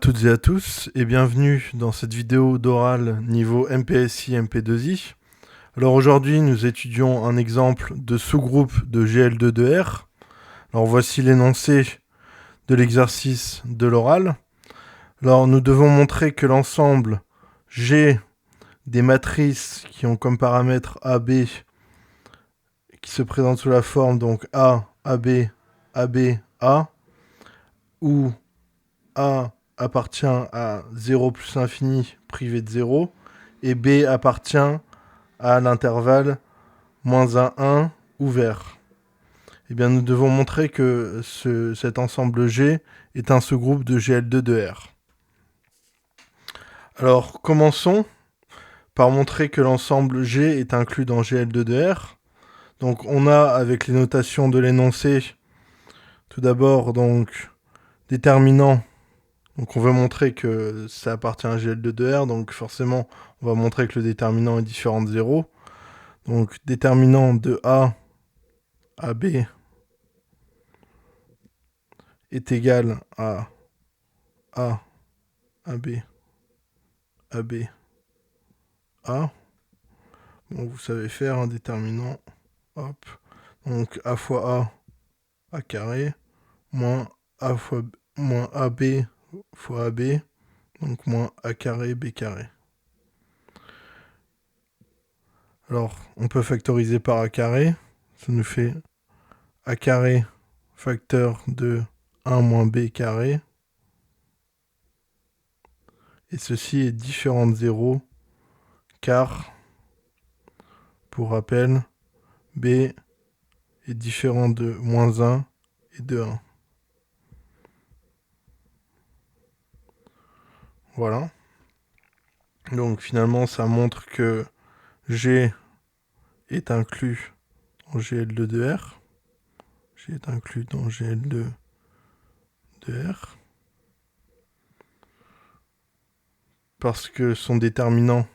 toutes et à tous et bienvenue dans cette vidéo d'oral niveau MPSI MP2I. Alors aujourd'hui nous étudions un exemple de sous-groupe de GL2-R. Alors voici l'énoncé de l'exercice de l'oral. Alors nous devons montrer que l'ensemble G des matrices qui ont comme paramètre AB qui se présentent sous la forme donc A, AB, AB, A, où A appartient à 0 plus infini privé de 0, et B appartient à l'intervalle moins 1, 1 ouvert. Eh bien, nous devons montrer que cet ensemble G est un sous-groupe de GL2 de R. Alors, commençons par montrer que l'ensemble G est inclus dans GL2 de R. Donc, on a, avec les notations de l'énoncé, tout d'abord, donc, déterminant. Donc on veut montrer que ça appartient à GL2 de R, donc forcément on va montrer que le déterminant est différent de 0. Donc déterminant de A à B est égal à A à B à B A. Bon, vous savez faire un déterminant, hop. Donc A fois A carré, moins A fois moins AB fois AB, donc moins A carré B carré. Alors, on peut factoriser par A carré. Ça nous fait A carré facteur de 1 moins B carré. Et ceci est différent de 0, car, pour rappel, B est différent de moins 1 et de 1. Voilà. Donc finalement, ça montre que G est inclus dans GL2 de R. G est inclus dans GL2 de R. Parce que son déterminant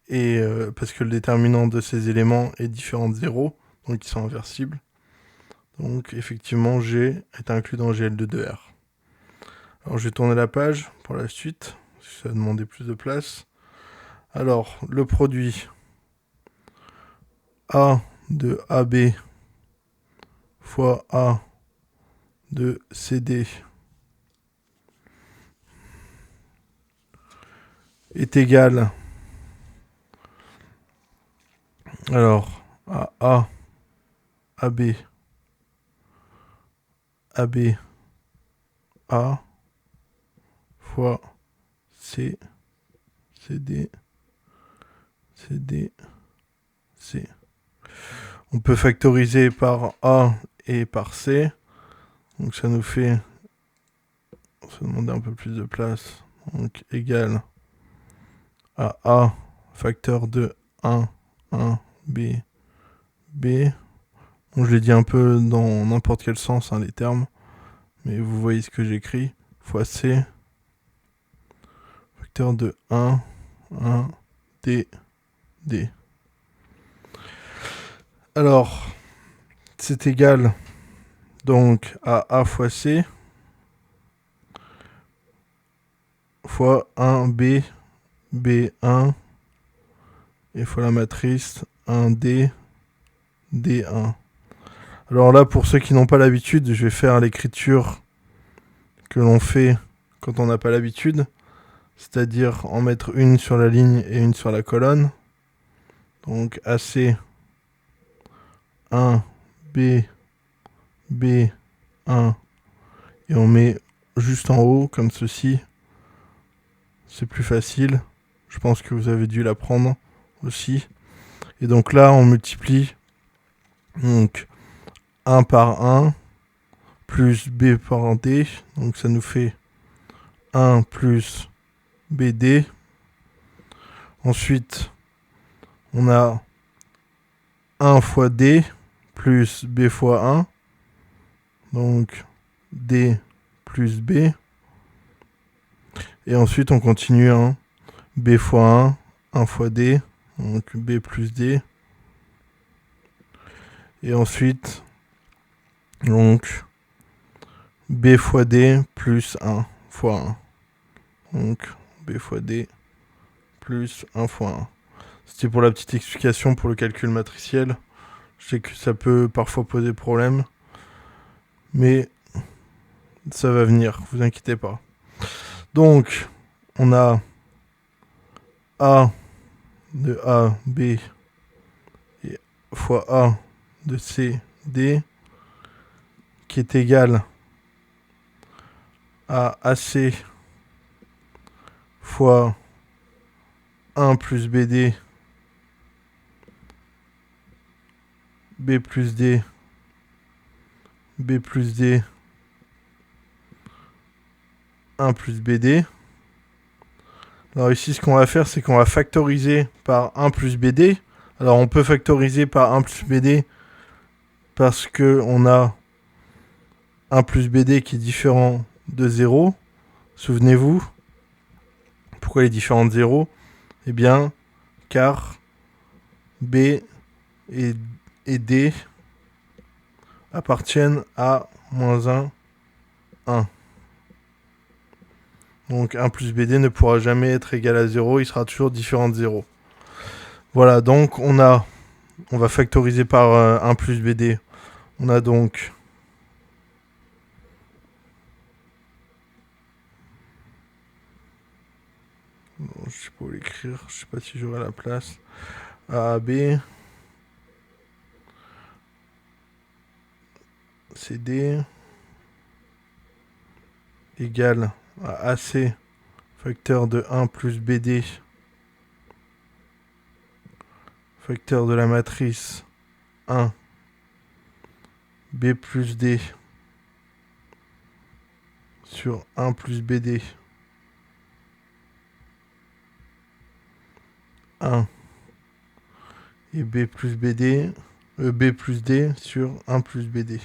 est... parce que le déterminant de ces éléments est différent de 0, donc ils sont inversibles. Donc effectivement, G est inclus dans GL2 de R. Alors je vais tourner la page pour la suite, si ça a demandé plus de place. Alors, le produit A de AB fois A de CD est égal alors à A, AB, AB, A fois C, CD, CD, C. On peut factoriser par A et par C. Donc ça nous fait, on se demande un peu plus de place, donc égal à A facteur de 1, 1, B, B. Bon, je l'ai dit un peu dans n'importe quel sens, hein, les termes, mais vous voyez ce que j'écris, fois C, facteur de 1, 1, D, D. Alors, c'est égal donc à A fois C fois 1B, B1 et fois la matrice 1D, D1. Alors là, pour ceux qui n'ont pas l'habitude, je vais faire l'écriture que l'on fait quand on n'a pas l'habitude, c'est-à-dire en mettre une sur la ligne et une sur la colonne. Donc AC 1, B, B1, et on met juste en haut, comme ceci. C'est plus facile. Je pense que vous avez dû l'apprendre aussi. Et donc là, on multiplie donc 1 par 1 plus B par D. Donc ça nous fait 1 plus BD. Ensuite, on a 1 fois D plus B fois 1. Donc D plus B. Et ensuite, on continue, hein. B fois 1 fois D. Donc B plus D. Et ensuite, donc B fois D plus 1. fois 1. Donc B fois D plus 1 fois 1. C'était pour la petite explication pour le calcul matriciel. Je sais que ça peut parfois poser problème, mais ça va venir, vous inquiétez pas. Donc, on a A de A, B fois A de C, D qui est égal à AC fois 1 plus BD, B plus D, B plus D, 1 plus BD. Alors ici, ce qu'on va faire, c'est qu'on va factoriser par 1 plus BD. Alors on peut factoriser par 1 plus BD parce qu'on a 1 plus BD qui est différent de 0. Souvenez-vous, pourquoi il est différent de 0 ? Eh bien, car B et D appartiennent à moins 1, 1. Donc 1 plus BD ne pourra jamais être égal à 0, il sera toujours différent de 0. Voilà, donc on va factoriser par 1 plus BD. On a donc je sais pas où l'écrire, je sais pas si j'aurai la place. AB CD égale à AC facteur de 1 plus BD facteur de la matrice 1 B plus D sur 1 plus BD 1 et B plus BD B plus D sur 1 plus BD.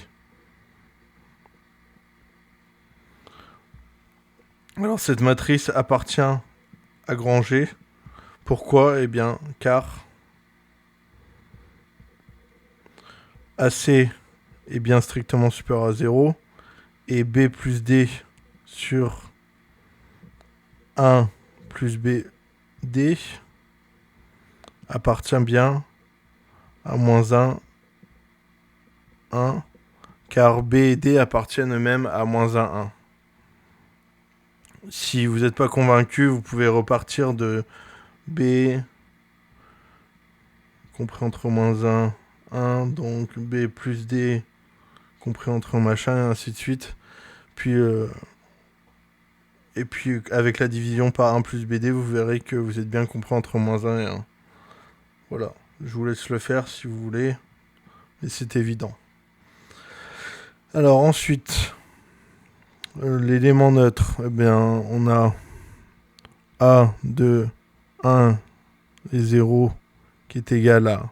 Alors cette matrice appartient à grand G. Pourquoi ? Eh bien car AC est bien strictement supérieur à 0 et B plus D sur 1 plus BD appartient bien à moins 1, 1, car B et D appartiennent eux-mêmes à moins 1, 1. Si vous n'êtes pas convaincu, vous pouvez repartir de B compris entre moins 1, 1, donc B plus D compris entre machin, et ainsi de suite. Et puis avec la division par 1 plus BD, vous verrez que vous êtes bien compris entre moins 1 et 1. Voilà, je vous laisse le faire si vous voulez, mais c'est évident. Alors ensuite, l'élément neutre, eh bien, on a A de 1 et 0 qui est égal à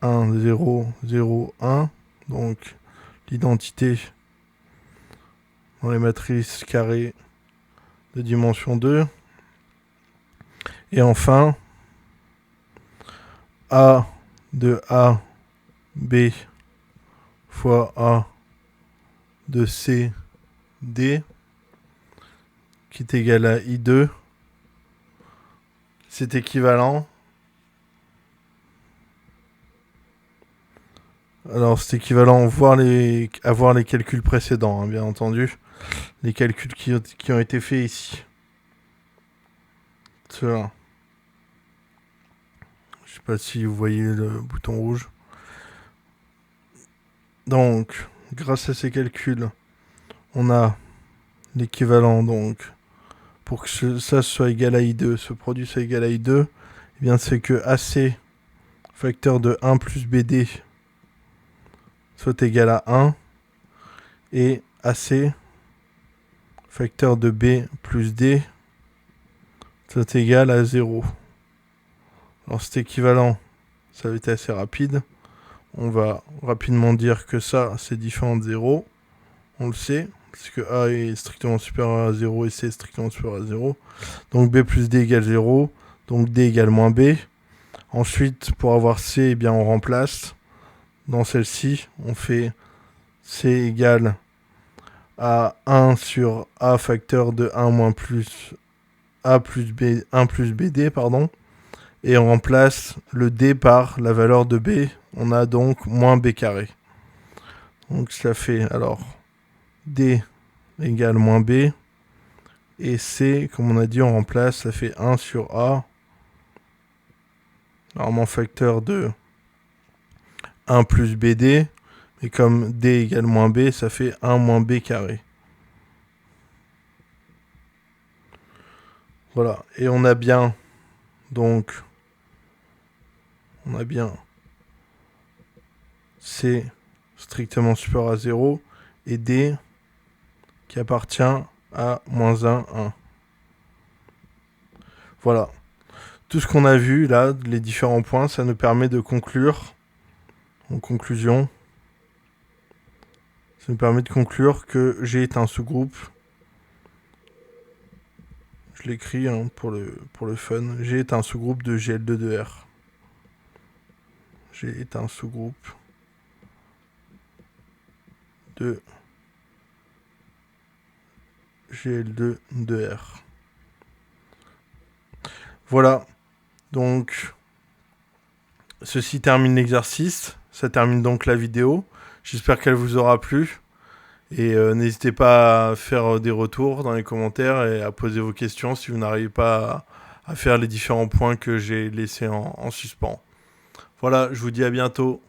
1, 0, 0, 1. Donc l'identité dans les matrices carrées de dimension 2. Et enfin, A de A, B fois A de C, D qui est égal à I2. C'est équivalent. Alors c'est équivalent à voir les calculs précédents, hein, bien entendu. Les calculs qui ont été faits ici. Cela. Je sais pas si vous voyez le bouton rouge. Donc, grâce à ces calculs, on a l'équivalent, donc, pour que ça soit égal à I2, ce produit soit égal à I2, eh bien c'est que AC facteur de 1 plus BD soit égal à 1 et AC facteur de B plus D soit égal à 0. Alors cet équivalent, ça va être assez rapide. On va rapidement dire que ça, c'est différent de 0. On le sait, parce que A est strictement supérieur à 0 et C est strictement supérieur à 0. Donc B plus D égale 0. Donc D égale moins B. Ensuite, pour avoir C, eh bien, on remplace. Dans celle-ci, on fait C égale à 1 sur A facteur de 1 moins plus A plus B, 1 plus BD, pardon. Et on remplace le D par la valeur de B. On a donc moins B carré. Donc ça fait alors D égale moins B. Et C, comme on a dit, on remplace, ça fait 1 sur A. Normalement facteur de 1 plus BD. Et comme D égale moins B, ça fait 1 moins B carré. Voilà. Et on a bien, donc, on a bien C strictement supérieur à 0 et D qui appartient à moins 1, 1. Voilà. Tout ce qu'on a vu là, les différents points, ça nous permet de conclure, en conclusion, ça nous permet de conclure que G est un sous-groupe. Je l'écris pour le fun. G est un sous-groupe de GL2 de R. G est un sous-groupe de GL2 de R. Voilà. Donc, ceci termine l'exercice. Ça termine donc la vidéo. J'espère qu'elle vous aura plu. Et n'hésitez pas à faire des retours dans les commentaires et à poser vos questions si vous n'arrivez pas à faire les différents points que j'ai laissés en suspens. Voilà, je vous dis à bientôt.